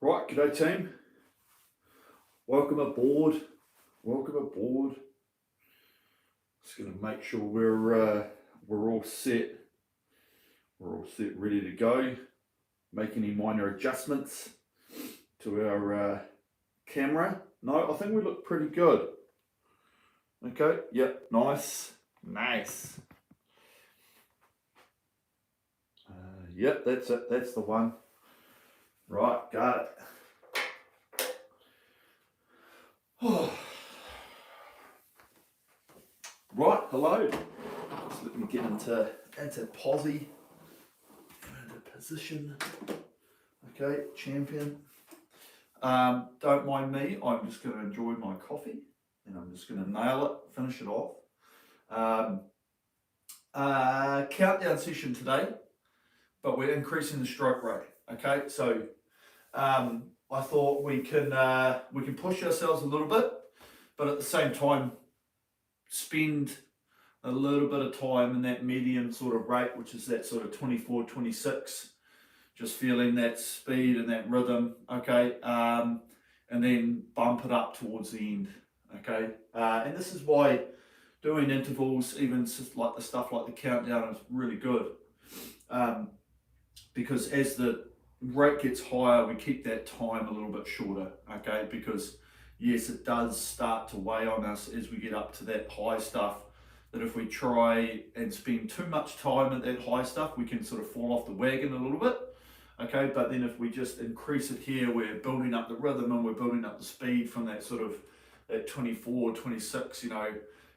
Right, g'day team. Welcome aboard. Welcome aboard. Just going to make sure we're all set. We're all set, ready to go. Make any minor adjustments to our camera. No, I think we look pretty good. Okay. Yep. Nice. Nice. Yep. That's it. That's the one. Right. Got it. Right, hello. Just let me get into posse, into position. Okay, champion. Don't mind me. I'm just going to enjoy my coffee, and I'm just going to nail it, finish it off. Countdown session today, but we're increasing the stroke rate. Okay, so I thought we can push ourselves a little bit, but at the same time spend a little bit of time in that medium sort of rate, which is that sort of 24, 26, just feeling that speed and that rhythm, okay, and then bump it up towards the end, okay, and this is why doing intervals, even like the stuff like the countdown, is really good, because as the rate gets higher, we keep that time a little bit shorter, okay, because yes, it does start to weigh on us as we get up to that high stuff, that if we try and spend too much time at that high stuff, we can sort of fall off the wagon a little bit, okay, but then if we just increase it here, we're building up the rhythm and we're building up the speed from that sort of that 24, 26, you know,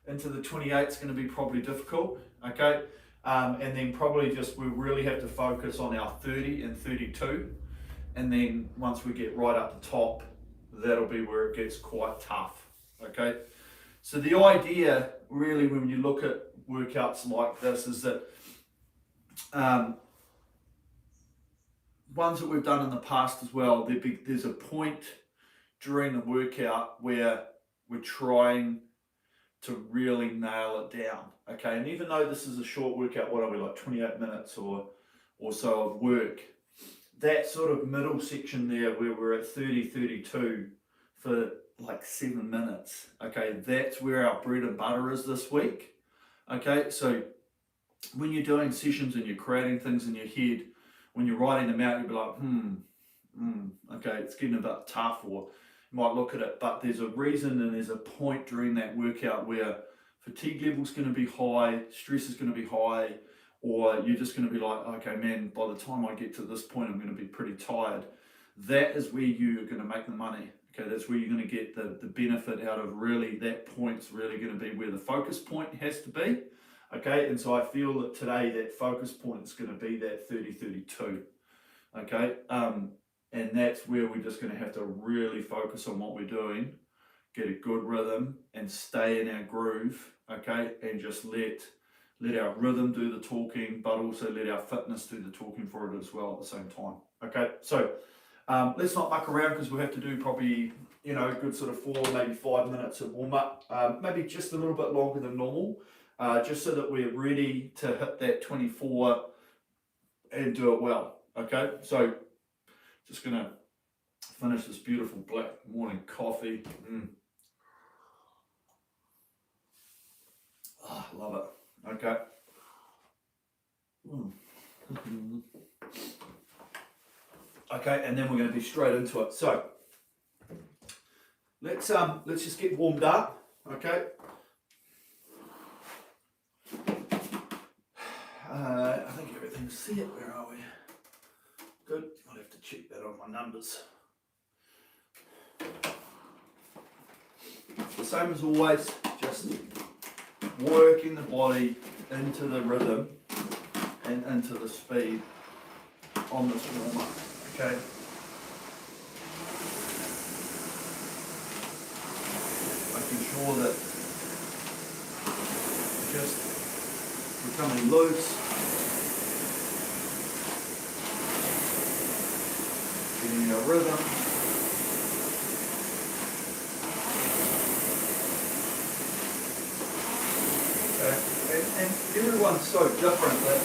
into the 28 is going to be probably difficult, okay. And then probably just we really have to focus on our 30 and 32, and then once we get right up the top, that'll be where it gets quite tough, okay. So the idea really when you look at workouts like this is that ones that we've done in the past as well, there's a point during the workout where we're trying to really nail it down, okay. And even though this is a short workout, what are we, like 28 minutes or so of work, that sort of middle section there where we're at 30, 32 for like 7 minutes, okay, that's where our bread and butter is this week, okay. So when you're doing sessions and you're creating things in your head, when you're writing them out, you'll be like, okay, it's getting a bit tough, or you might look at it, but there's a reason and there's a point during that workout where fatigue level's going to be high, stress is going to be high, or you're just going to be like, okay, man, by the time I get to this point, I'm going to be pretty tired. That is where you're going to make the money. Okay, that's where you're going to get the benefit out of really, that point's really going to be where the focus point has to be. Okay, and so I feel that today that focus point is going to be that 30, 32. Okay, and that's where we're just going to have to really focus on what we're doing, get a good rhythm and stay in our groove, okay, and just let our rhythm do the talking, but also let our fitness do the talking for it as well at the same time. Okay, so let's not muck around, because we'll have to do probably, you know, a good sort of 4, maybe 5 minutes of warm up, maybe just a little bit longer than normal, just so that we're ready to hit that 24 and do it well. Okay, so just gonna finish this beautiful black morning coffee. Oh, love it. Okay. Okay, and then we're going to be straight into it. So let's just get warmed up. Okay. I think everything's set. Where are we? Good. I'll have to check that on my numbers. The same as always, just working the body into the rhythm and into the speed on this warm up, okay? Making sure that just becoming loose, getting a rhythm. And everyone's so different that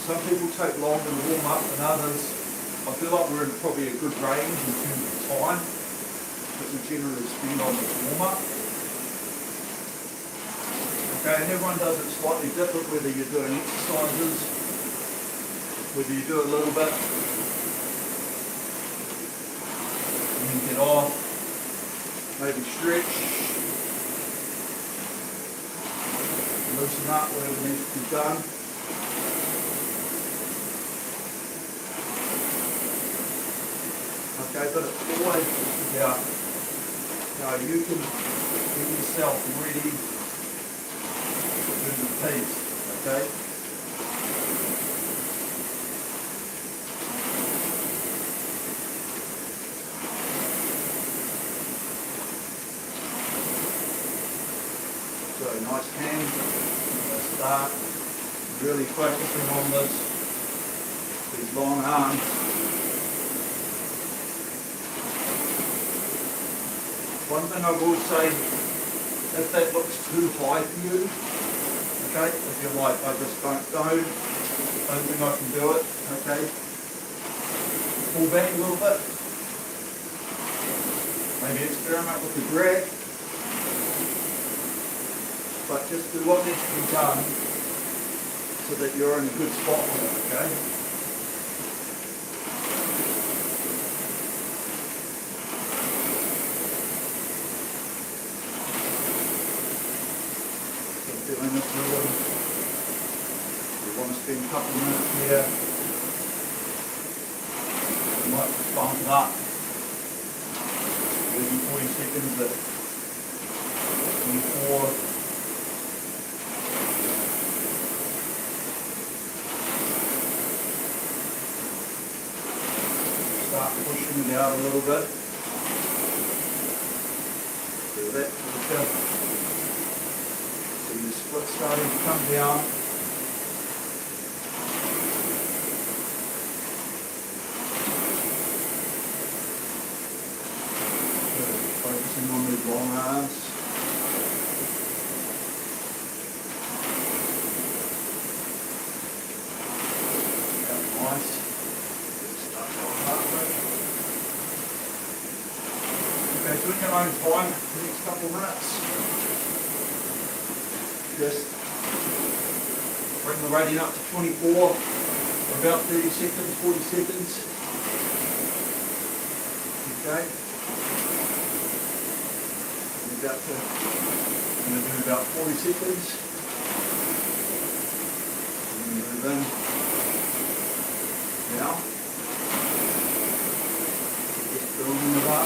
some people take longer to warm up than others. I feel like we're in probably a good range in terms of time that we generally spend on this warm-up. Okay, and everyone does it slightly different, whether you're doing exercises, whether you do a little bit, and then get off, maybe stretch, loosen up, whatever needs to be done. Okay, but it's always about how you can get yourself ready to do the piece, okay? So nice hand, start really focusing on these long arms. One thing I will say, if that looks too high for you, okay, if you're like, I just don't think I can do it, okay, pull back a little bit, maybe experiment with the drag, but just do what needs to be done so that you're in a good spot with it, okay? Feeling this rhythm. We want to spend a couple of minutes here. We might just bump it up. 30, 40 seconds at 24. Start pushing it out a little bit. Do that for the fifth. The split starting to come down. Good. Focusing on these long arms. That's nice. Start going heart rate. Okay, so in your own time, the next couple of minutes. Just bring the rating up to 24 for about 30 seconds, 40 seconds. Okay. We're going to do about 40 seconds. And move in. Now. Just building it up.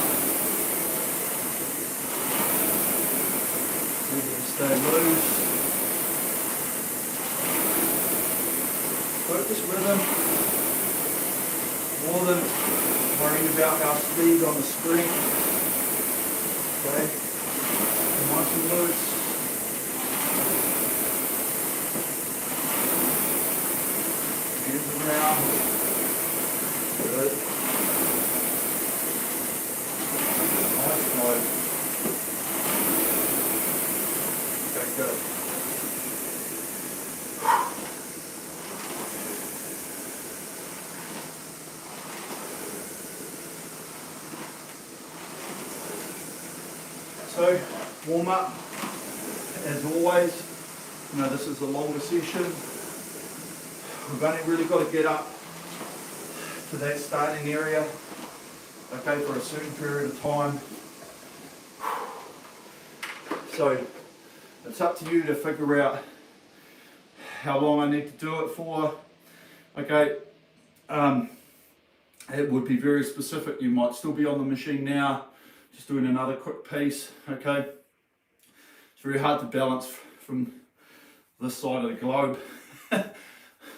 See if you can stay loose. Focus rhythm, more than worrying about our speed on the screen. Okay, nice and loose. Hands around. Good. Nice flow. Okay, good. So, warm up, as always, this is a longer session. We've only really got to get up to that starting area, okay, for a certain period of time. So, it's up to you to figure out how long I need to do it for, okay. It would be very specific. You might still be on the machine now, just doing another quick piece, okay? It's very hard to balance from this side of the globe.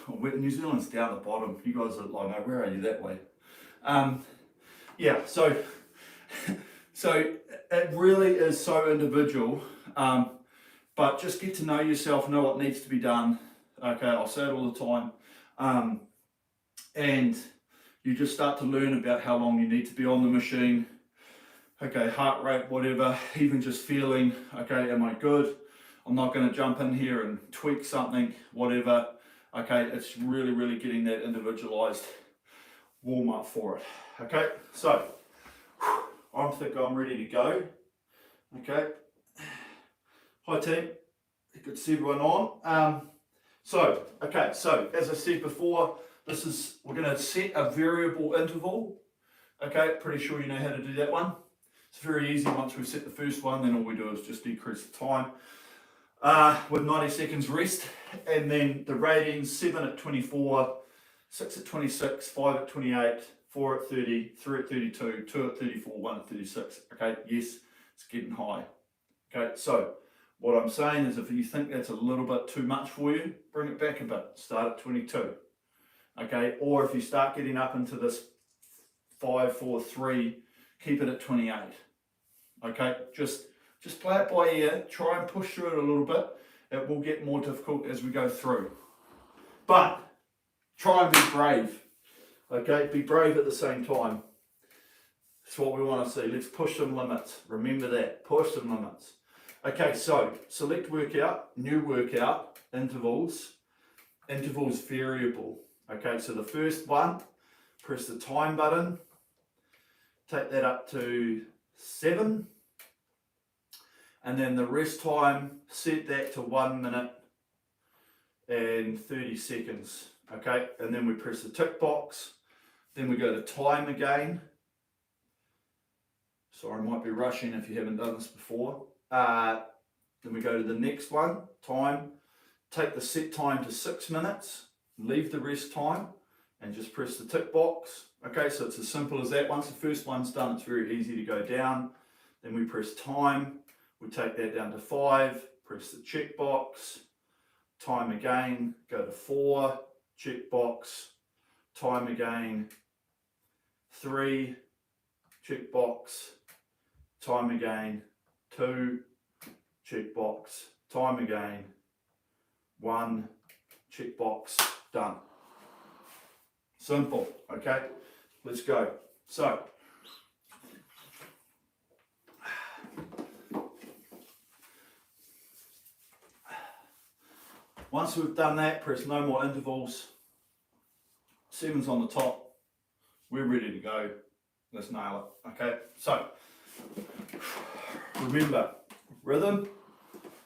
New Zealand's down the bottom. You guys are like, no, where are you that way? Yeah, so it really is so individual, but just get to know yourself, know what needs to be done. Okay, I'll say it all the time. And you just start to learn about how long you need to be on the machine. Okay, heart rate, whatever, even just feeling, okay, am I good? I'm not going to jump in here and tweak something, whatever. Okay, it's really, really getting that individualized warm up for it. Okay, so I think I'm ready to go. Okay, hi team, good to see everyone on. So as I said before, we're going to set a variable interval. Okay, pretty sure you know how to do that one. It's very easy. Once we've set the first one, then all we do is just decrease the time with 90 seconds rest, and then the ratings: 7 at 24, 6 at 26, 5 at 28, 4 at 30, 3 at 32, 2 at 34, 1 at 36. Okay, yes, it's getting high. Okay, so what I'm saying is, if you think that's a little bit too much for you, bring it back a bit. Start at 22. Okay, or if you start getting up into this 5, 4, 3, keep it at 28. Okay, just play it by ear. Try and push through it a little bit. It will get more difficult as we go through, but try and be brave. Okay, be brave at the same time. That's what we want to see. Let's push some limits. Remember that. Push some limits. Okay, so select workout, new workout, intervals variable. Okay, so the first one, press the time button, take that up to 7, and then the rest time, set that to 1 minute and 30 seconds. Okay, and then we press the tick box, then we go to time again. Sorry, I might be rushing if you haven't done this before. Then we go to the next one, time, take the set time to 6 minutes, leave the rest time, and just press the tick box. Okay, so it's as simple as that. Once the first one's done, it's very easy to go down. Then we press time, we take that down to 5, press the check box, time again, go to 4, check box, time again, 3, check box, time again, 2, check box, time again, 1, check box, done. Simple, okay? Let's go. So, once we've done that, press no more intervals. 7's on the top. We're ready to go. Let's nail it, okay? So, remember, rhythm,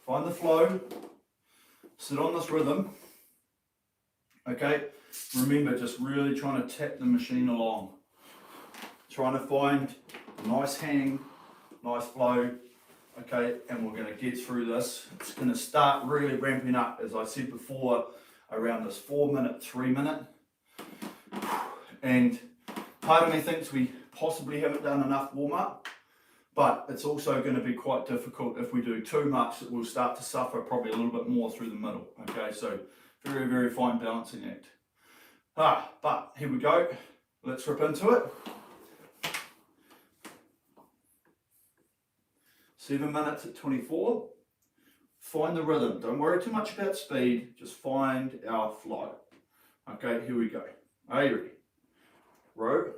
find the flow, sit on this rhythm, okay? Remember, just really trying to tap the machine along, trying to find a nice hang, nice flow, okay? And we're going to get through this. It's going to start really ramping up, as I said before, around this 4 minute, 3 minute. And part of me thinks we possibly haven't done enough warm up, but it's also going to be quite difficult. If we do too much, we'll start to suffer probably a little bit more through the middle. Okay, so very, very fine balancing act. But here we go. Let's rip into it. 7 minutes at 24. Find the rhythm. Don't worry too much about speed. Just find our flow. Okay, here we go. Are you ready? Row.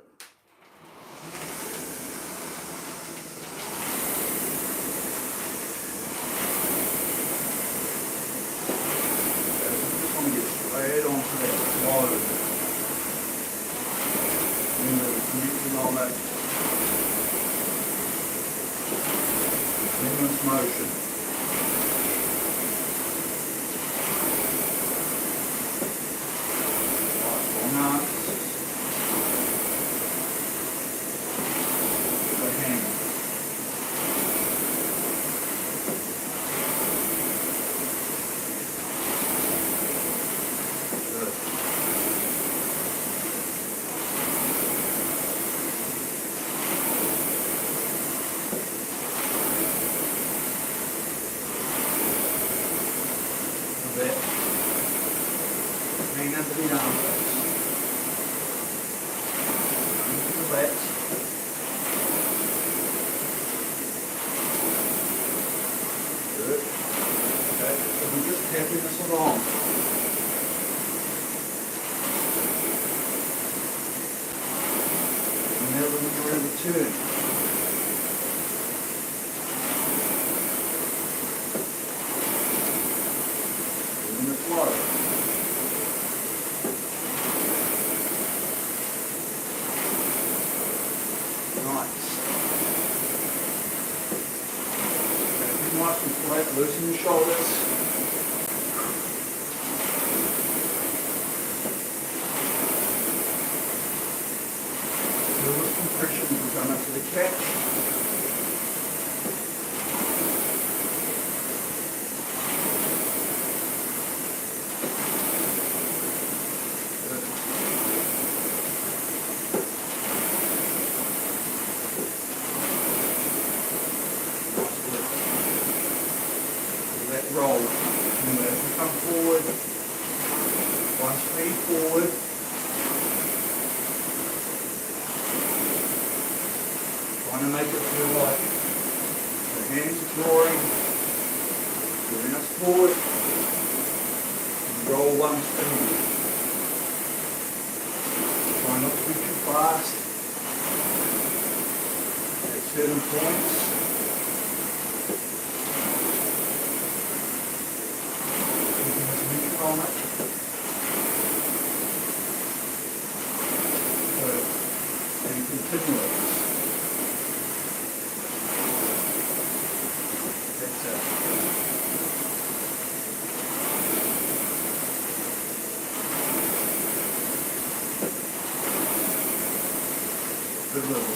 Straight onto that flow. Remember the connecting on that continuous motion. Nice long arms. Good hand. Bring up the arms. Relax. Good. Okay, so we're just tapping this along. And now when you're ready to turn. In the flow. Loosen your shoulders. Feel this compression as we come up to the catch. Roll. Remember, as we come forward, one speed forward. Trying to make it feel like the hands are drawing, pulling us forward, and roll one speed. Try not to be too fast. At certain points. On it. And continuous. That's it. Good level.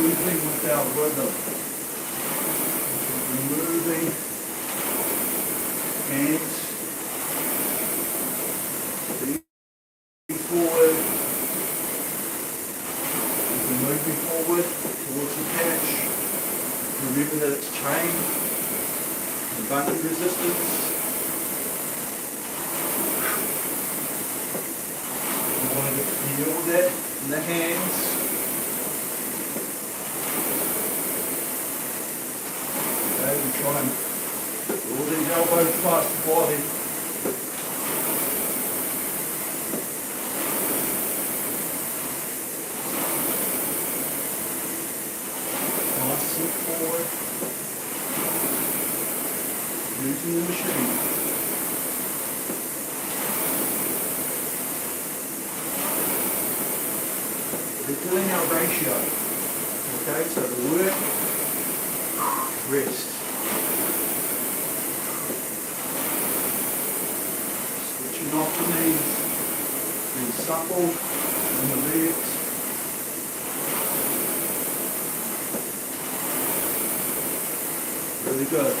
Moving with our rhythm. Moving hands, feet forward. We're moving forward towards the catch. Remember that it's chain and bungee resistance. We want to feel that in the hands. We try and roll these elbows past the body. Nice sit forward. Using the machine. We're doing our ratio. Okay, so the work, rest. Off the knees, being supple in the legs. Really good.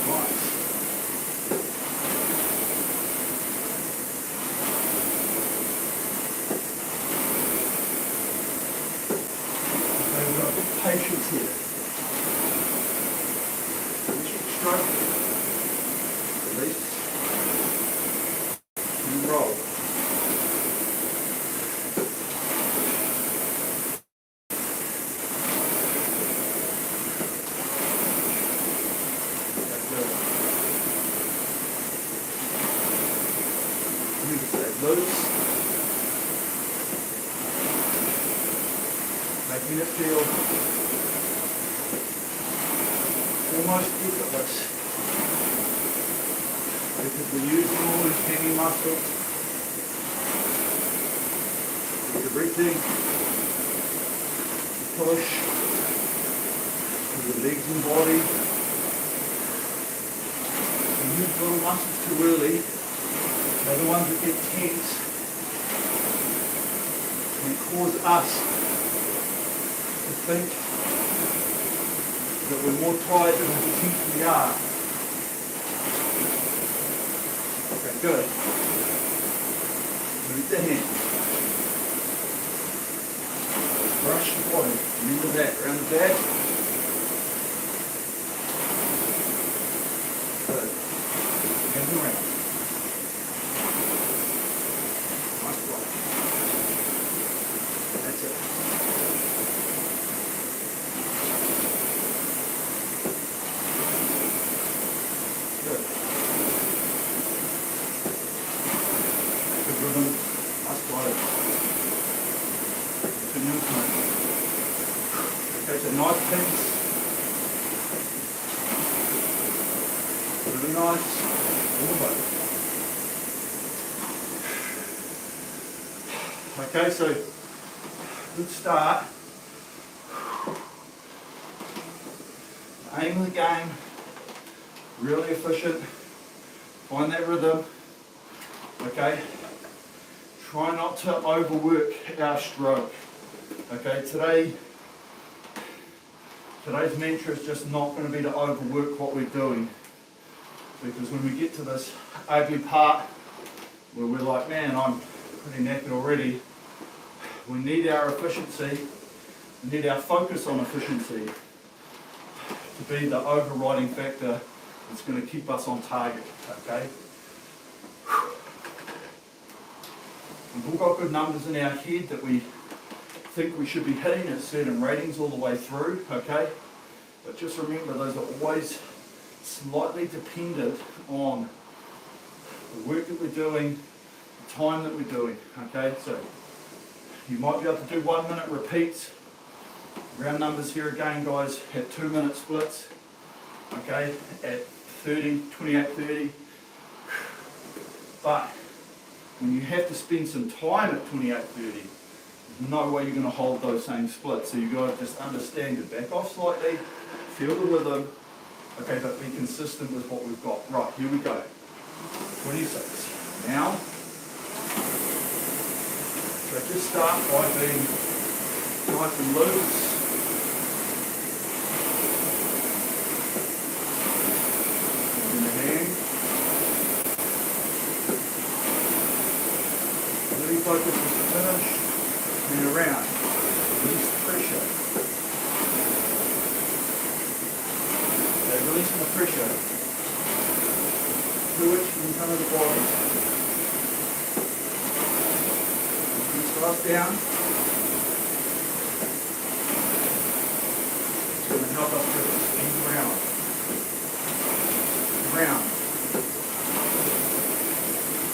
Nice. Okay, we've got good patience here. Release and roll. Use that loose, making it feel almost effortless. Because we're using all these hanging muscles. With the breathing, push with the legs and body. We use little muscles too early. They're the ones that get tense and cause us to think that we're more tired than we potentially are. Okay, good. Move the hands. Brush the body. Remember that, around the back. Good. And around. Nice block. nice. Okay, so good start. Aim of the game, really efficient. Find that rhythm. Okay. Try not to overwork our stroke. Okay, today's mantra is just not going to be to overwork what we're doing, because when we get to this ugly part where we're like, man, I'm pretty knackered already, we need our efficiency, we need our focus on efficiency to be the overriding factor that's going to keep us on target. Okay. We've all got good numbers in our head that we think we should be hitting at certain ratings all the way through, okay? But just remember, those are always slightly dependent on the work that we're doing, the time that we're doing, okay? So you might be able to do 1 minute repeats. Round numbers here again, guys, at 2 minute splits, okay? At 28-30. But when you have to spend some time at 28-30, there's no way you're going to hold those same splits. So you've got to just understand it. Back off slightly, feel the rhythm, okay, but be consistent with what we've got. Right, here we go. 26. Now, so just start by being nice and loose. In the hand. Really focus as you finish. And around. Release the pressure. Okay, releasing the pressure. Fluid in front of the body. Squat down. It's going to help us to squeeze around. Around.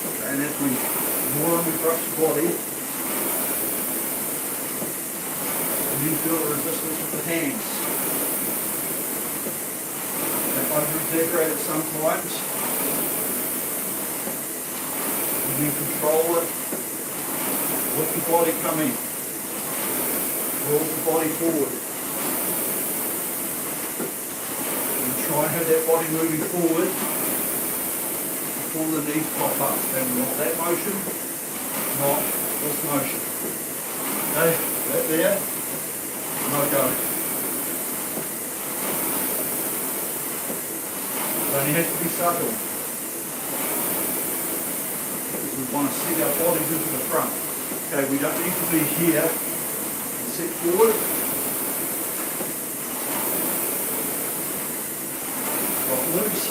Okay, and as we more and we brush the body, you feel the resistance with the hands. They over-exaggerate it sometimes. You can control it with the body coming. Roll the body forward. And try and have that body moving forward before the knees pop up. And we want that motion, not this motion. Okay, that there. No go. It only has to be subtle. Because we want to see our bodies into the front. Okay, we don't need to be here. Sit forward. Got loose.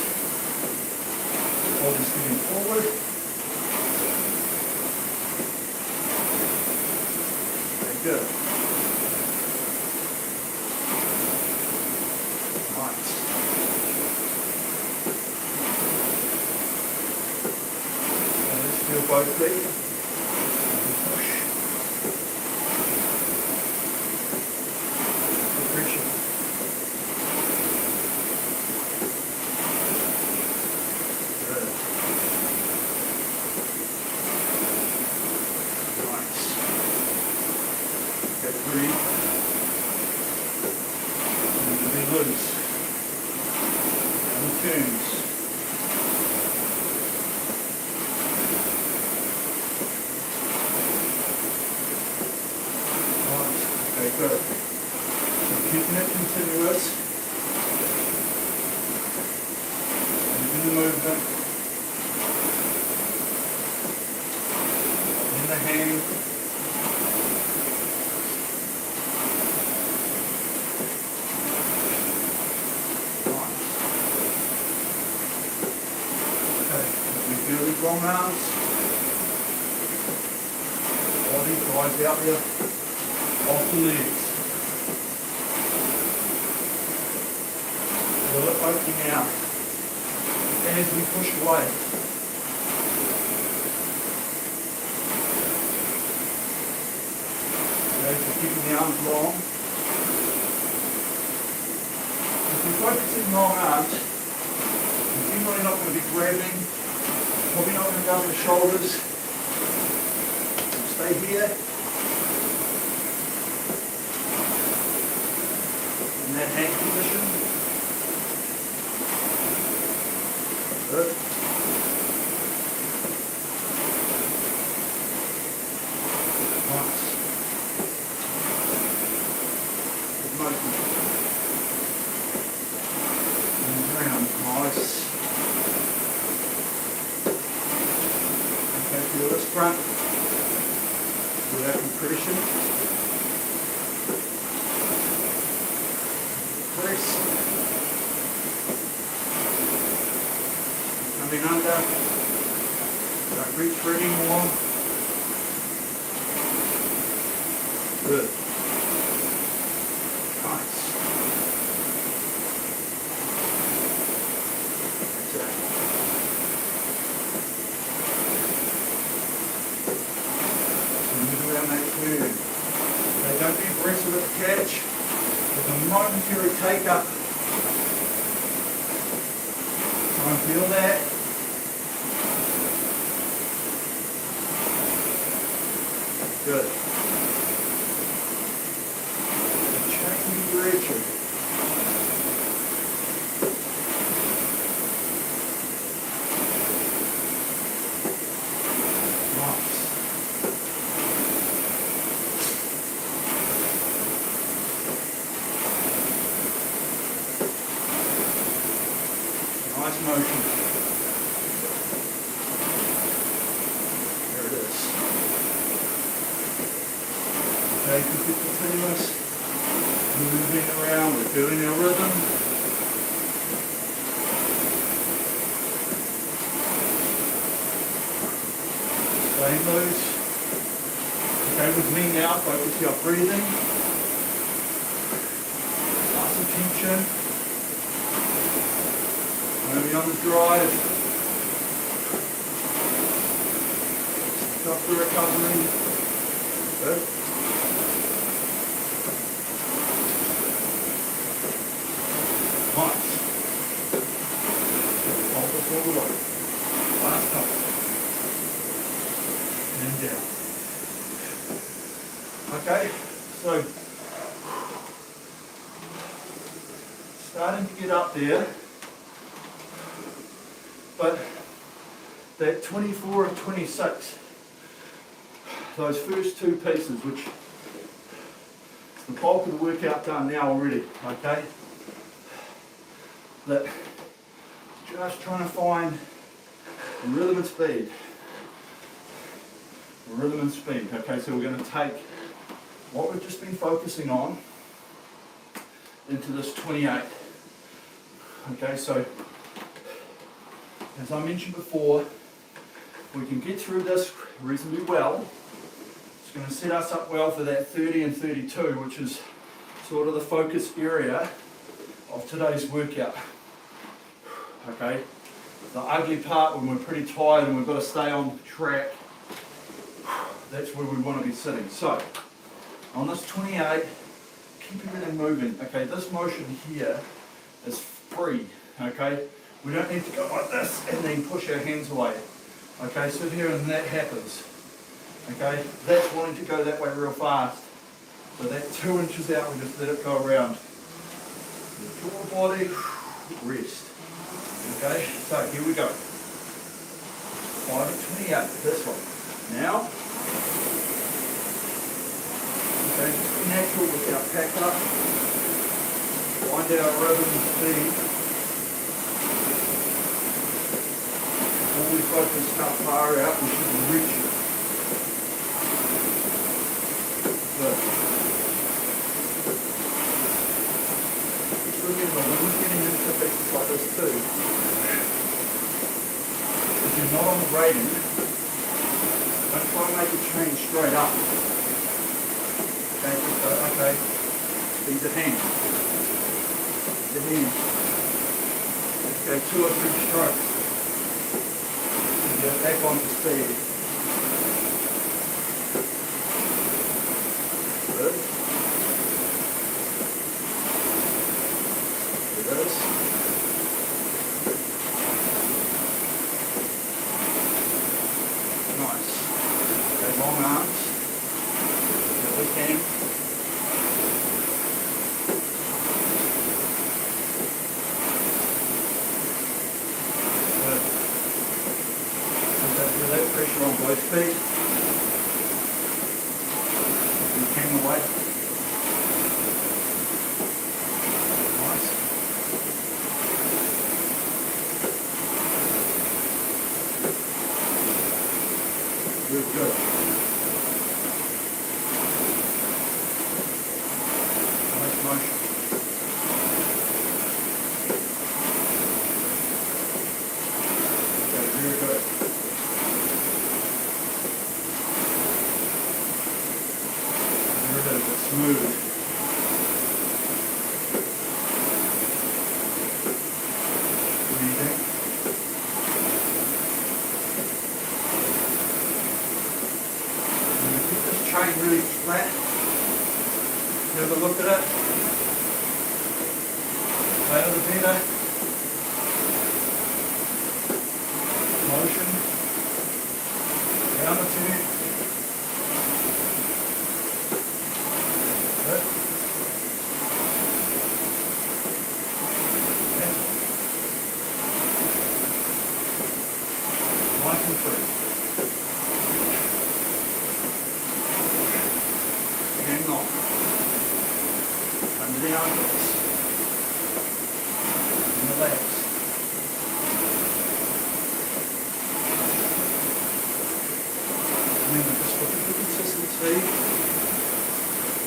Body's moving forward. Okay, good. Both feet. Push. Pressure. Good. Nice. Okay, breathe. Need to be loose. And turns. Good. So keeping it continuous. In the movement. In the hand. Nice. Okay. We feel the long arms. Body drives out there. Off the legs. Feel it opening out as we push away. Okay, so keeping the arms long. If we're focusing long arms, we generally probably not going to be grabbing, probably not going to go on the shoulders. Stay here. In that hand position. Good. Nice. Good movement. And round. Nice. Okay, feel this front. Feel that compression. Press. Coming under. Don't reach for any more. Good. Nice. That's it. So move around that curve. Okay, don't be aggressive at the catch. There's a momentary take up. Try and feel that. Good. Changing direction. Nice. Nice motion. There it is. Okay, keep it continuous. Moving around, we're doing our rhythm. Stay loose. Okay, with me now, focus your breathing. Muscle tension. Moving on the drive. Stop the recovery. Good. Nice. Focus all the way. Last couple. And down. Okay, so starting to get up there, but that 24 and 26, those first two pieces, which is the bulk of the workout done now already, okay? That just trying to find rhythm and speed. Rhythm and speed. Okay, so we're going to take what we've just been focusing on into this 28. Okay, so as I mentioned before, if we can get through this reasonably well, it's going to set us up well for that 30 and 32, which is sort of the focus area of today's workout. Okay, the ugly part when we're pretty tired and we've got to stay on track, that's where we want to be sitting. So, on this 28, keep everything moving. Okay, this motion here is free. Okay, we don't need to go like this and then push our hands away. Okay, sit here and that happens. Okay, that's wanting to go that way real fast. So that 2 inches out, we just let it go around. Draw the body, rest. Okay, so here we go. 5 and 28, this one. Now, okay, just be natural with our pack up. Find our rhythm and speed. Before we focus how far out, we should reach it. Good. Just remember, when we're getting into pieces like this too, if you're not on the rating, don't try and make it change straight up. Okay, just go, okay, these are hands. These are hands. Okay, 2 or 3 strokes. And get back onto speed. Good. There it is. on both feet. You hang away. Nice. Good, good. Nice motion. Okay, very good. Smooth. Breathing. I'm going to keep this chain really flat. You ever looked at it? Flatter the better. Motion. Down the tube. Nice and free. Hang on. Under the armpits. And the legs. Remember, just looking for consistency.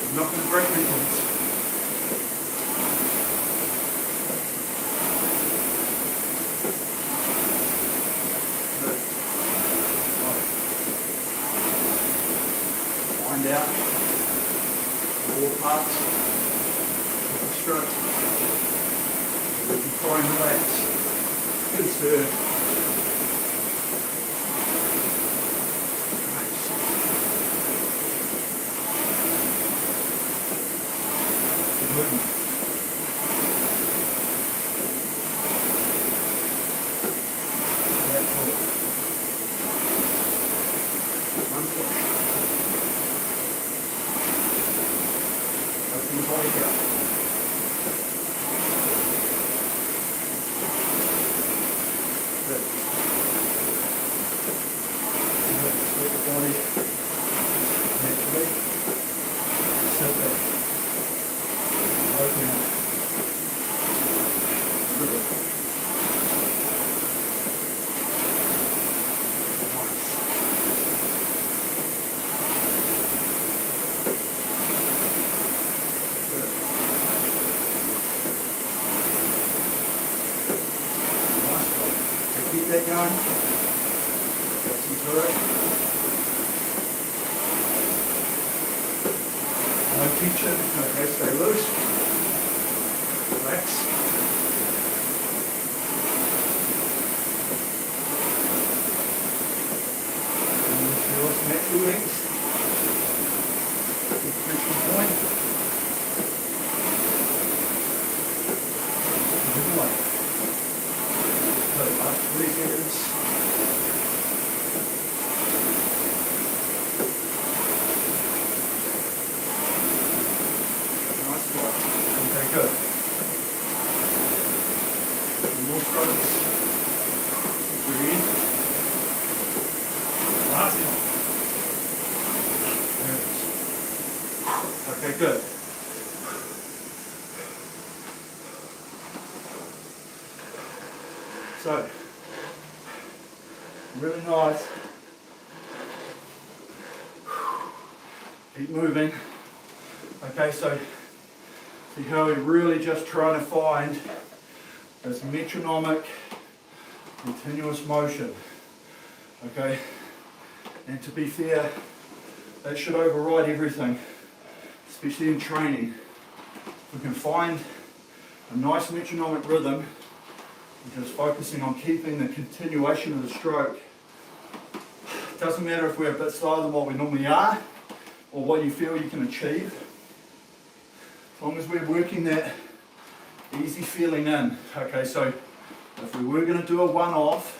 I'm not going to break wrinkles. Wind out. All parts of the stroke. We can try and relax. Good serve. Nice. Good movement. That's all. One push. Open the body out. Good. Let the body naturally sit back. Open out. Good. Nice. Good. Nice one. So keep that going. Got some to it. No tension. Okay, stay loose. Relax. And feel some natural length. Good tension point. Good way. Good. Last 3 seconds. Nice work. Okay, good. More strokes. Breathe. Last one. There it is. Okay, good. So, really nice. Keep moving. Okay, so see how we're really just trying to find this metronomic, continuous motion. Okay, and to be fair, that should override everything, especially in training. If we can find a nice metronomic rhythm, just focusing on keeping the continuation of the stroke. It doesn't matter if we're a bit slower than what we normally are, or what you feel you can achieve. As long as we're working that easy feeling in. Okay, so if we were going to do a one-off,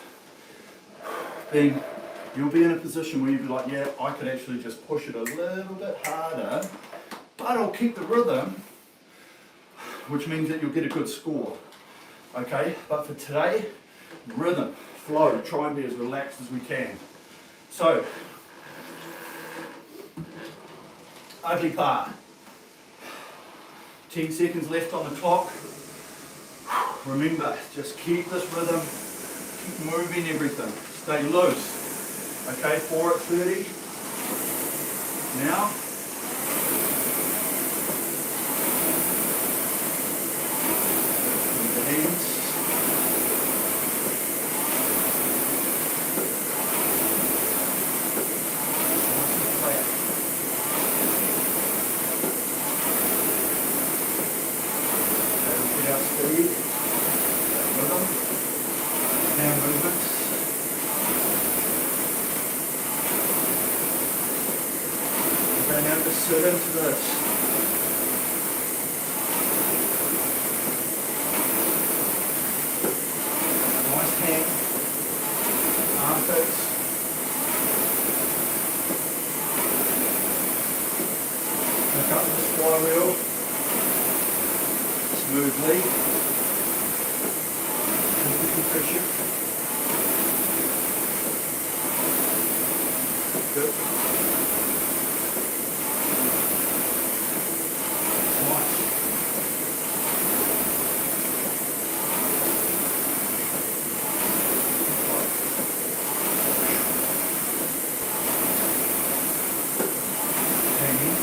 then you'll be in a position where you'll be like, yeah, I could actually just push it a little bit harder, but I'll keep the rhythm, which means that you'll get a good score. Okay, but for today, rhythm, flow, try and be as relaxed as we can. So, ugly par. 10 seconds left on the clock. Remember, just keep this rhythm, keep moving everything, stay loose. Okay, 4 at 30. Now, with the hands. Nice and flat. Okay, get our speed, rhythm, hand movements. Okay, now just sit into this. Nice hand, armpits. Pick up the flywheel smoothly. Keep the compression. Good. Nice. Hanging.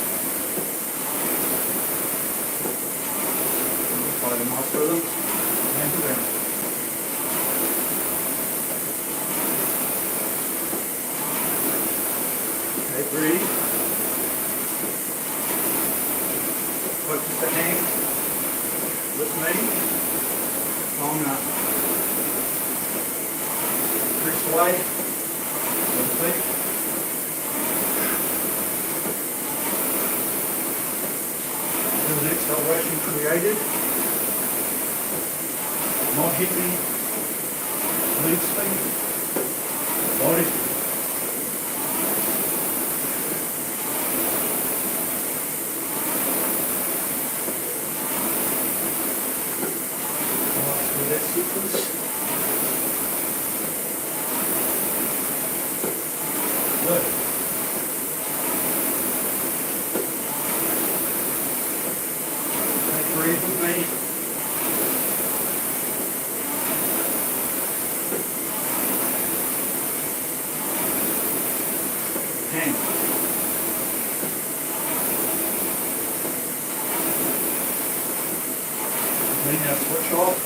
Find a nice rhythm. And around. Okay, breathe. Focus the hand with me. Long enough. Press away. Complete. Feel the acceleration created. Not heavy. Lead speed. Body. That sequence. Good. Okay, breathe with me. Hand. Okay, now switch off.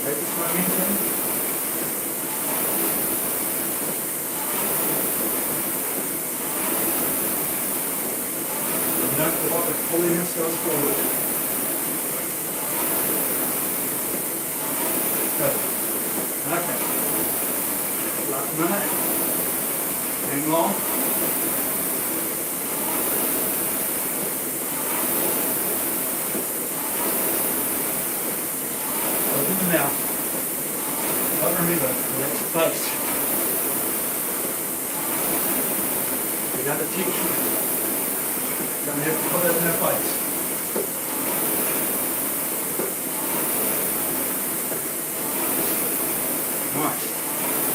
Take this momentum. Don't feel like we're pulling ourselves forward. Good. Okay. Last minute. Hang long. Open the mouth. But remember, relax the face. We got the tension. Don't have to put it in our face. Nice.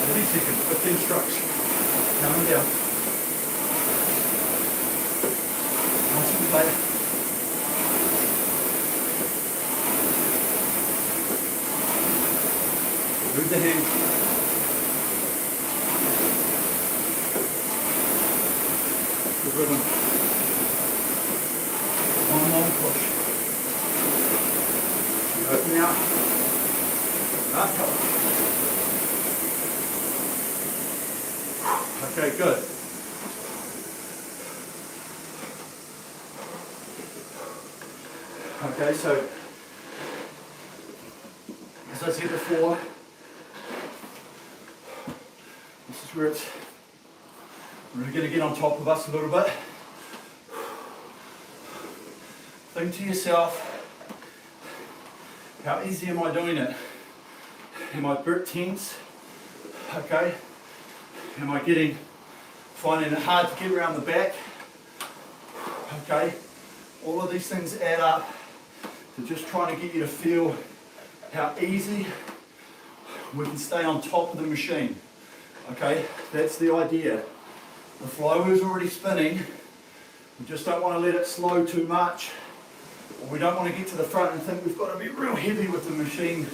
30 seconds, 15 strokes. Coming down. Nice and flat. Move the hand. Good rhythm. One long push. You open out. Last couple. Okay, good. Okay, so as I said before, this is where it's really going to get on top of us a little bit. Think to yourself, how easy am I doing it? Am I grip tense? Okay. Am I finding it hard to get around the back? Okay. All of these things add up to just trying to get you to feel how easy we can stay on top of the machine. Okay, that's the idea. The flow is already spinning. We just don't want to let it slow too much. Or we don't want to get to the front and think we've got to be real heavy with the machine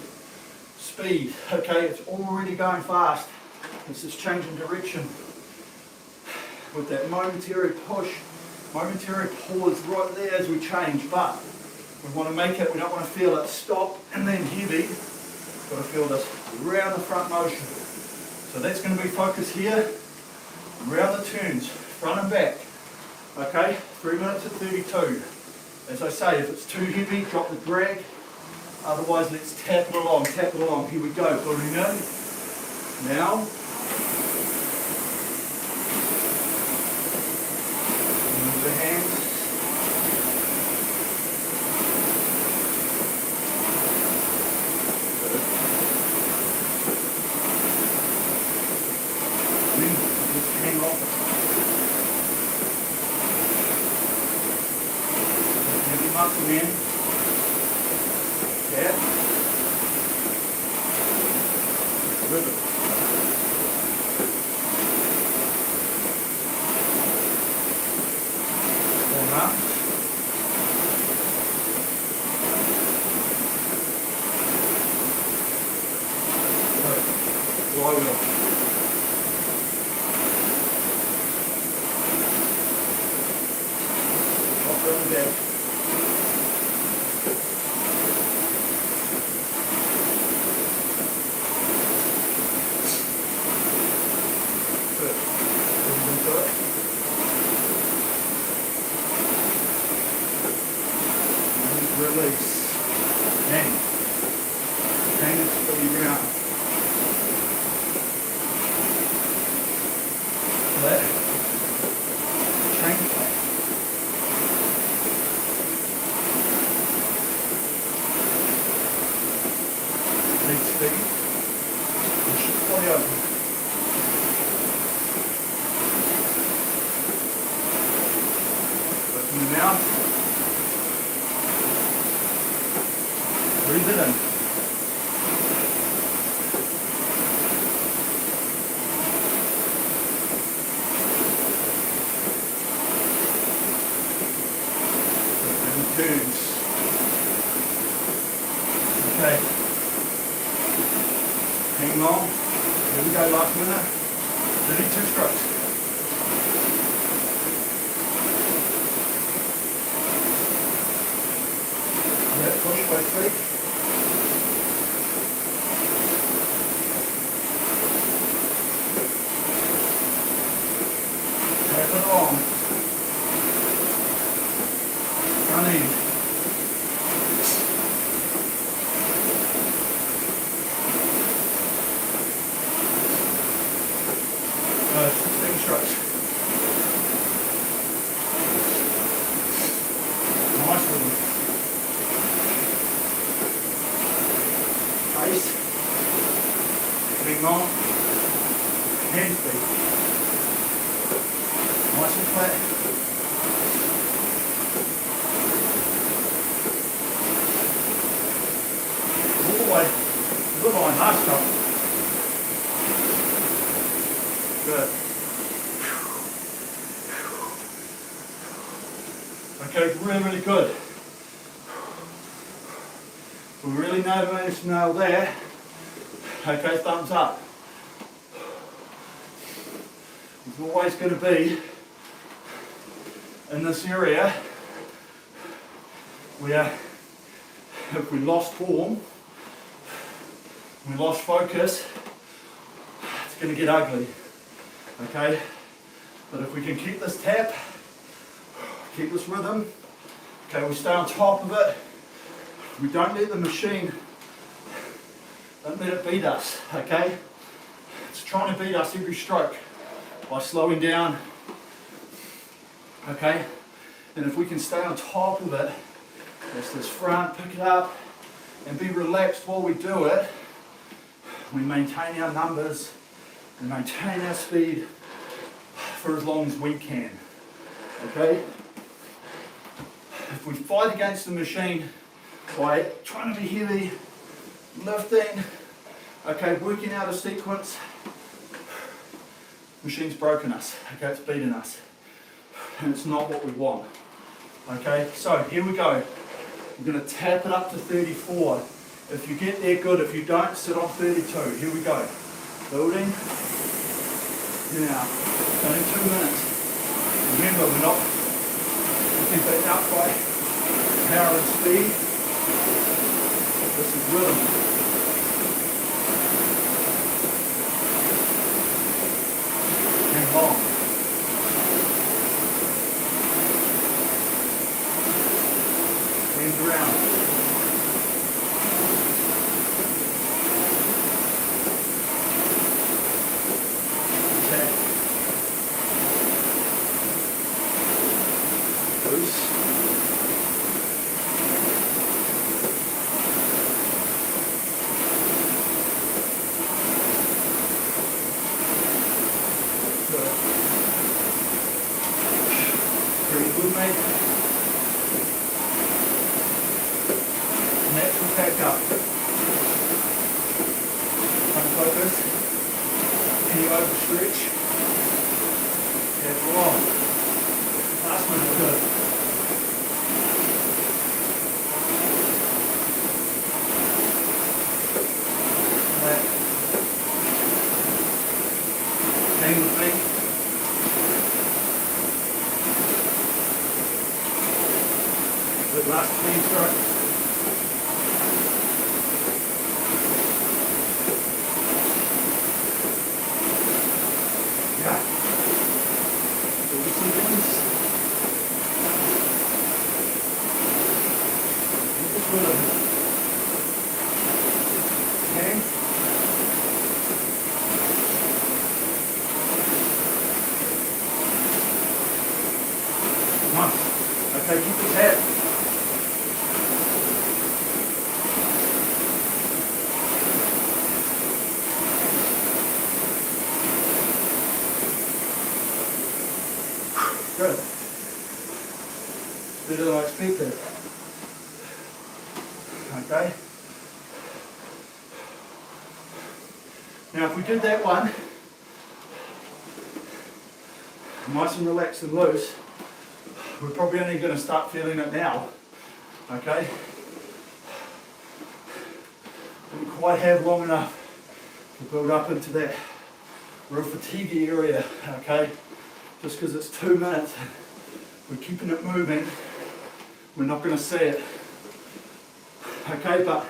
speed. Okay, it's already going fast. It's just changing direction with that momentary push, momentary pause right there as we change. But we want to make it, we don't want to feel it stop and then heavy. We've got to feel this round the front motion. So that's going to be focus here, round the turns, front and back. Okay, 3 minutes at 32. As I say, if it's too heavy, drop the drag. Otherwise, let's tap it along, tap it along. Here we go, putting in. Now. Move the hands. Good. Then just hang off. Heavy muscle in. Yeah. Rhythm. Warm up. Good. Flywheel. Top on the back. Release. Hang. Hang it to the ground. Let. Change back. Lead speed. Push the body over. Open the mouth. Breathe it in. And turns. Okay. Hang on. Here we go, last minute. 32 strokes. Let push both feet. Tap it along. Front end. Good. 16 strokes. Nice rhythm. Pace. Hang on. Hand speed. Nice and flat. All the way. Good line, last stop. Good. Okay, really, really good. We really managed to nail there. Okay, thumbs up. It's always going to be in this area where if we lost form, we lost focus, it's going to get ugly. Okay, but if we can keep this tap, keep this rhythm, okay, we stay on top of it. We don't let the machine, don't let it beat us, okay? It's trying to beat us every stroke by slowing down, okay? And if we can stay on top of it, that's this front, pick it up, and be relaxed while we do it, we maintain our numbers, we maintain our speed for as long as we can, okay? If we fight against the machine by trying to be heavy, lifting, okay, working out a sequence. Machine's broken us, okay, it's beaten us, and it's not what we want. Okay, so here we go. We're going to tap it up to 34. If you get there, good. If you don't, sit on 32. Here we go. Building. Now, only 2 minutes. Remember, we're not looking back up by power and speed. This is rhythm. And long. Hands around. Tap. Loose. Very good, mate. Next we'll back up. Unfocus. Any overstretch. Careful on. Last one is good. That. Hang with me. Good, last 20 strokes. Yeah. So we see things. Just rhythm. Okay. Nice. Okay, keep this head. Good. Better than I expected. Okay. Now if we did that one, nice and relaxed and loose, we're probably only going to start feeling it now. Okay. Didn't quite have long enough to build up into that real fatigue area. Okay. Just because it's 2 minutes, we're keeping it moving, we're not going to see it. Okay, but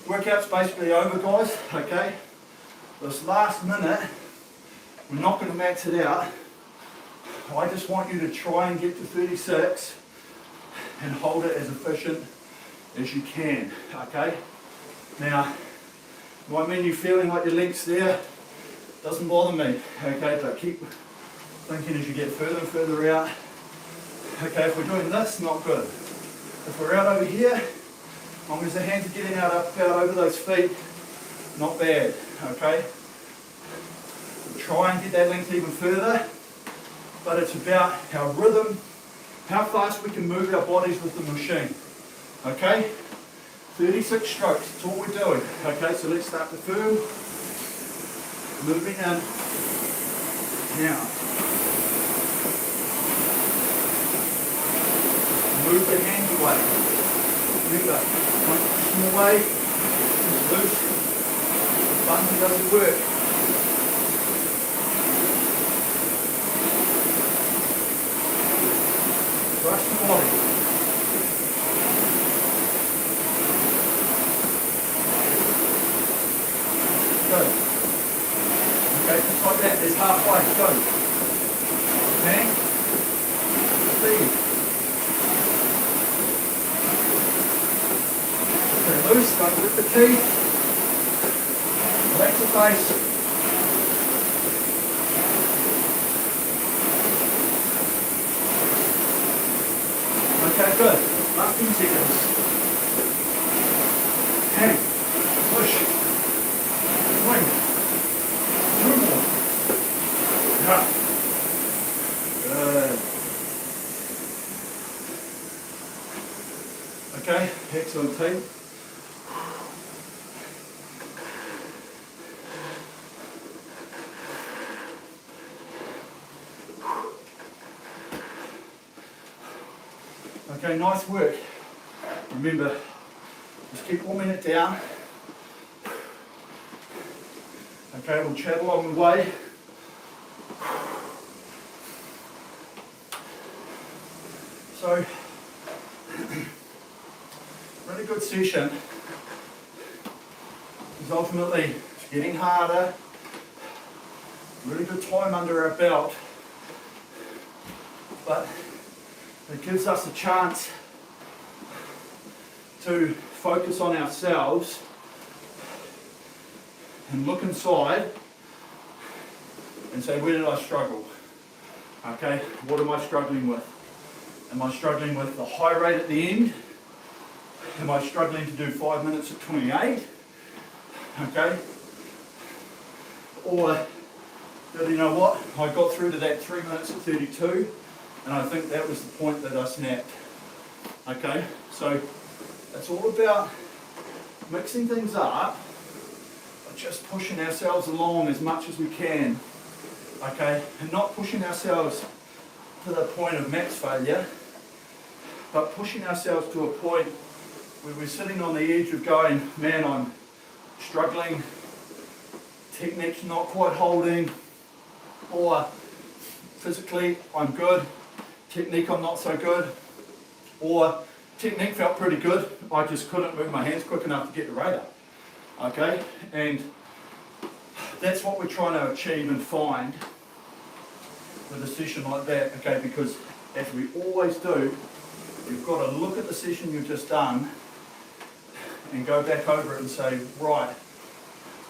workout's basically over, guys. Okay, this last minute, we're not going to max it out. I just want you to try and get to 36 and hold it as efficient as you can. Okay, now, might mean you're feeling like your length's there. Doesn't bother me, okay, but keep thinking as you get further and further out. Okay, if we're doing this, not good. If we're out over here, as long as the hands are getting out over those feet, not bad, okay? Try and get that length even further, but it's about our rhythm, how fast we can move our bodies with the machine, okay? 36 strokes, that's all we're doing, okay? So let's start the firm. Moving in. Now. Move the hands away. Remember, don't push them away. Just loose. The button doesn't work. Brush the body. Good. Okay, just like that, there's halfway, go. Hang, speed. Okay, loose, don't rip the teeth. Relax the face. Okay, good. Last 10 seconds. Hang, push, swing. Yeah. Good. Okay, excellent team. Okay, nice work. Remember, just keep warming it down. Okay, we'll chat along the way. So, really good session. Is ultimately getting harder. Really good time under our belt, but it gives us a chance to focus on ourselves and look inside and say, where did I struggle? Okay, what am I struggling with? Am I struggling with the high rate at the end? Am I struggling to do 5 minutes at 28? Okay, or you know what, I got through to that 3 minutes at 32 and I think that was the point that I snapped. Okay, so it's all about mixing things up, but just pushing ourselves along as much as we can. Okay, and not pushing ourselves to the point of max failure, but pushing ourselves to a point where we're sitting on the edge of going, man, I'm struggling, technique's not quite holding, or physically I'm good, technique I'm not so good, or technique felt pretty good, I just couldn't move my hands quick enough to get the rate up. Okay, and that's what we're trying to achieve and find with a session like that, okay, because as we always do, you've got to look at the session you've just done and go back over it and say, right,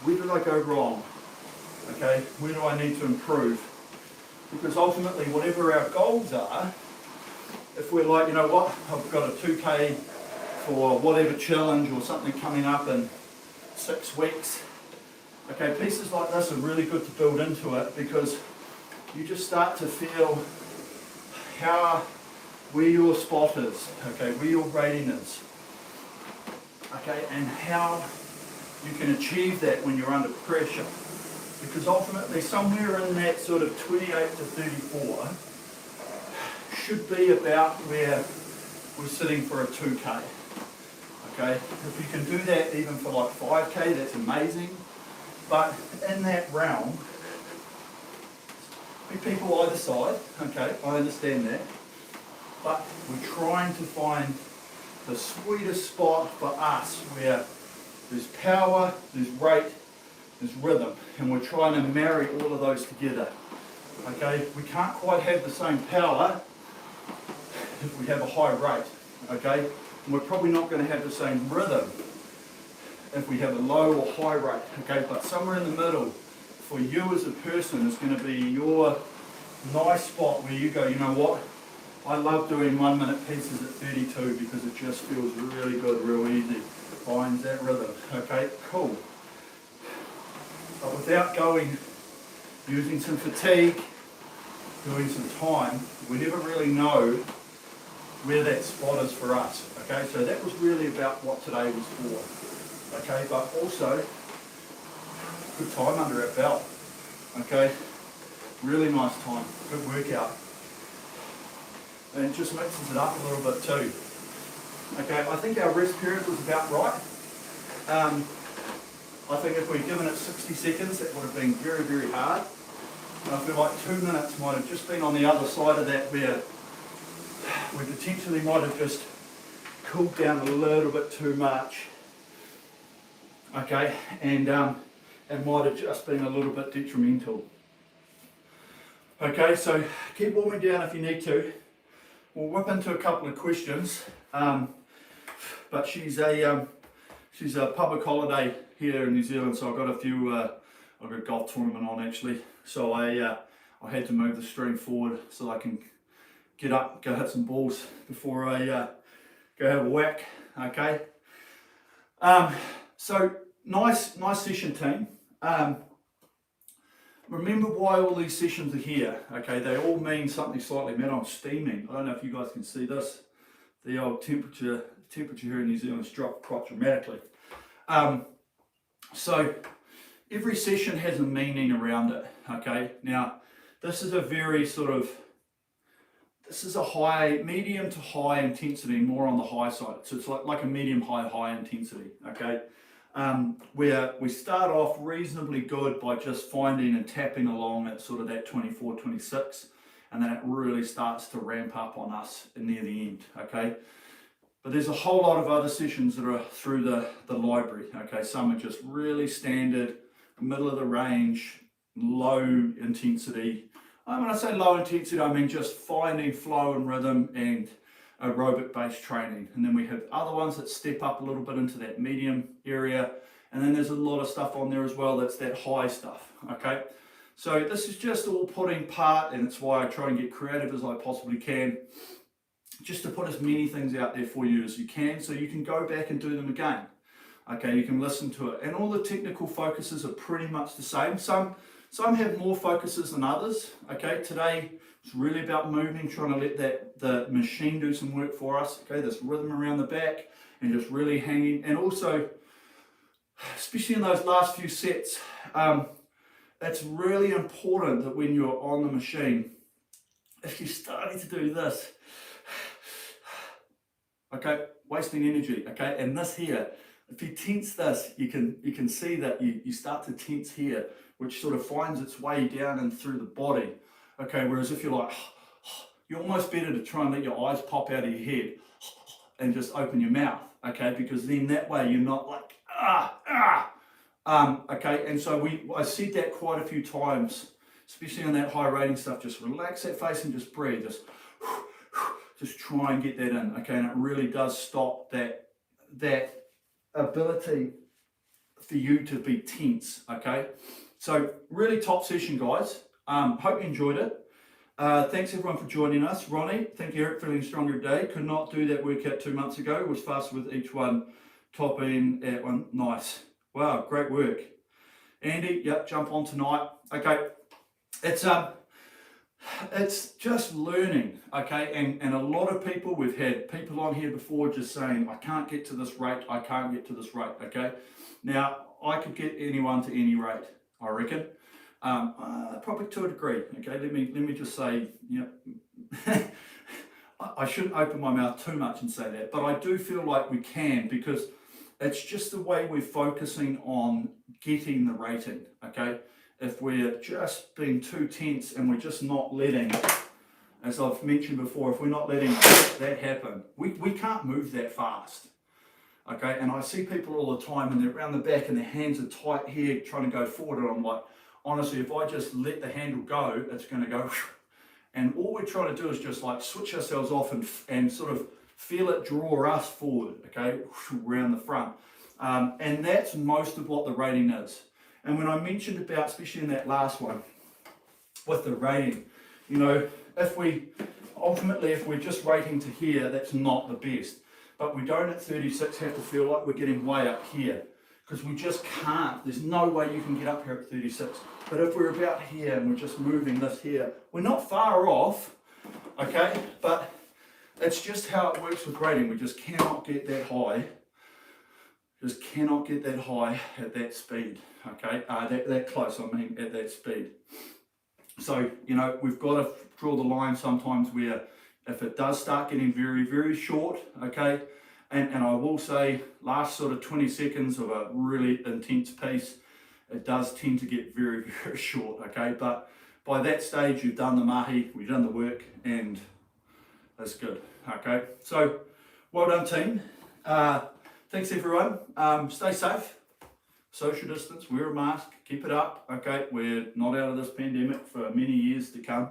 where did I go wrong? Okay, where do I need to improve? Because ultimately, whatever our goals are, if we're like, you know what, I've got a 2K for whatever challenge or something coming up in 6 weeks, okay, pieces like this are really good to build into it because you just start to feel where your spot is, okay, where your rating is, okay, and how you can achieve that when you're under pressure. Because ultimately, somewhere in that sort of 28 to 34 should be about where we're sitting for a 2K. Okay, if you can do that even for like 5K, that's amazing. But in that realm, be people either side, okay, I understand that. But we're trying to find the sweetest spot for us where there's power, there's rate, there's rhythm, and we're trying to marry all of those together. Okay, we can't quite have the same power if we have a high rate, okay? And we're probably not going to have the same rhythm if we have a low or high rate, okay? But somewhere in the middle, for you as a person, is going to be your nice spot where you go, you know what? I love doing 1 minute pieces at 32 because it just feels really good, real easy. Finds that rhythm, okay? Cool. But without using some fatigue, doing some time, we never really know where that spot is for us. Okay, so that was really about what today was for. Okay, but also good time under our belt. Okay, really nice time, good workout. And it just mixes it up a little bit too. Okay, I think our rest period was about right. I think if we'd given it 60 seconds, that would have been very, very hard. And I feel like 2 minutes might have just been on the other side of that where we potentially might have just cooled down a little bit too much. Okay, and it might have just been a little bit detrimental. Okay, so keep warming down if you need to. We'll whip into a couple of questions. But she's a public holiday here in New Zealand, so I've got a few. I've got a golf tournament on actually, so I had to move the stream forward so I can get up, go hit some balls before I go have a whack. Okay. So nice session, team. Remember why all these sessions are here. Okay, they all mean something slightly. Man, I'm steaming. I don't know if you guys can see this. The old temperature here in New Zealand has dropped quite dramatically. So every session has a meaning around it. Okay, now this is a very sort of this is a medium to high intensity, more on the high side. So it's like a medium high intensity, okay? Where we start off reasonably good by just finding and tapping along at sort of that 24, 26, and then it really starts to ramp up on us near the end, okay? But there's a whole lot of other sessions that are through the library, okay? Some are just really standard, middle of the range, low intensity. When I say low intensity, I mean just finding flow and rhythm and aerobic based training. And then we have other ones that step up a little bit into that medium area. And then there's a lot of stuff on there as well that's that high stuff, okay? So this is just all putting part, and it's why I try and get creative as I possibly can, just to put as many things out there for you as you can, so you can go back and do them again. Okay, you can listen to it. And all the technical focuses are pretty much the same. Some have more focuses than others. Okay, today it's really about moving, trying to let the machine do some work for us. Okay, this rhythm around the back and just really hanging. And also, especially in those last few sets, it's really important that when you're on the machine, if you're starting to do this, okay, wasting energy, okay, and this here, if you tense this, you can see that you start to tense here, which sort of finds its way down and through the body, okay, whereas if you're like, you're almost better to try and let your eyes pop out of your head and just open your mouth, okay, because then that way you're not like, okay, and so I said that quite a few times, especially on that high rating stuff, just relax that face and just breathe, just try and get that in, okay, and it really does stop that ability for you to be tense, okay. So really top session, guys. Hope you enjoyed it. Thanks everyone for joining us. Ronnie, thank you, Eric, feeling stronger today. Could not do that workout 2 months ago. Was faster with each one, topping at one. Nice. Wow, great work. Andy, yep, jump on tonight. Okay, it's just learning, okay, and a lot of people, we've had people on here before just saying, I can't get to this rate, I can't get to this rate, okay. Now, I could get anyone to any rate, I reckon, probably to a degree, okay. Let me just say, you know, I shouldn't open my mouth too much and say that, but I do feel like we can, because it's just the way we're focusing on getting the rating, okay. If we're just being too tense and we're just not letting, as I've mentioned before, if we're not letting that happen, we can't move that fast, okay? And I see people all the time and they're around the back and their hands are tight here trying to go forward, and I'm like, honestly, if I just let the handle go, it's going to go, and all we're trying to do is just like switch ourselves off and sort of feel it draw us forward, okay, around the front. And that's most of what the rating is. And when I mentioned about, especially in that last one, with the rating, you know, if we're just rating to here, that's not the best. But we don't at 36 have to feel like we're getting way up here, because we just can't. There's no way you can get up here at 36. But if we're about here and we're just moving this here, we're not far off, okay? But it's just how it works with rating. We just cannot get that high. Just cannot get that high at that speed, okay? That close, I mean, at that speed. So, you know, we've got to draw the line sometimes where if it does start getting very, very short, okay? And I will say, last sort of 20 seconds of a really intense piece, it does tend to get very, very short, okay? But by that stage, you've done the mahi, we've done the work, and that's good, okay? So, well done, team. Thanks everyone. Stay safe, social distance, wear a mask, keep it up, okay? We're not out of this pandemic for many years to come.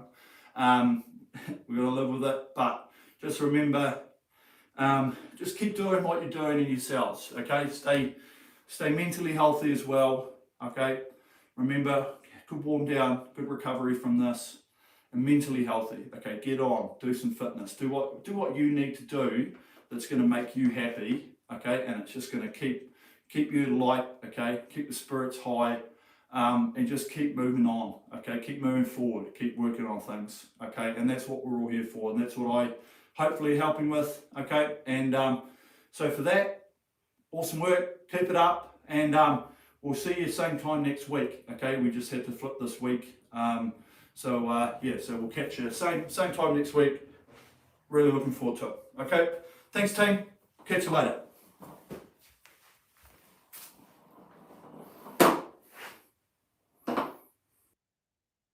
We're gonna live with it, but just remember, just keep doing what you're doing in yourselves, okay? Stay mentally healthy as well, okay? Remember, good warm down, good recovery from this, and mentally healthy, okay? Get on, do some fitness, do what you need to do that's gonna make you happy, okay, and it's just going to keep you light, okay, keep the spirits high, and just keep moving on, okay, keep moving forward, keep working on things, okay, and that's what we're all here for, and that's what I hopefully helping with, okay, and so for that, awesome work, keep it up, and we'll see you same time next week, okay, we just had to flip this week, so we'll catch you same time next week, Really looking forward to it. Okay, thanks team. Catch you later.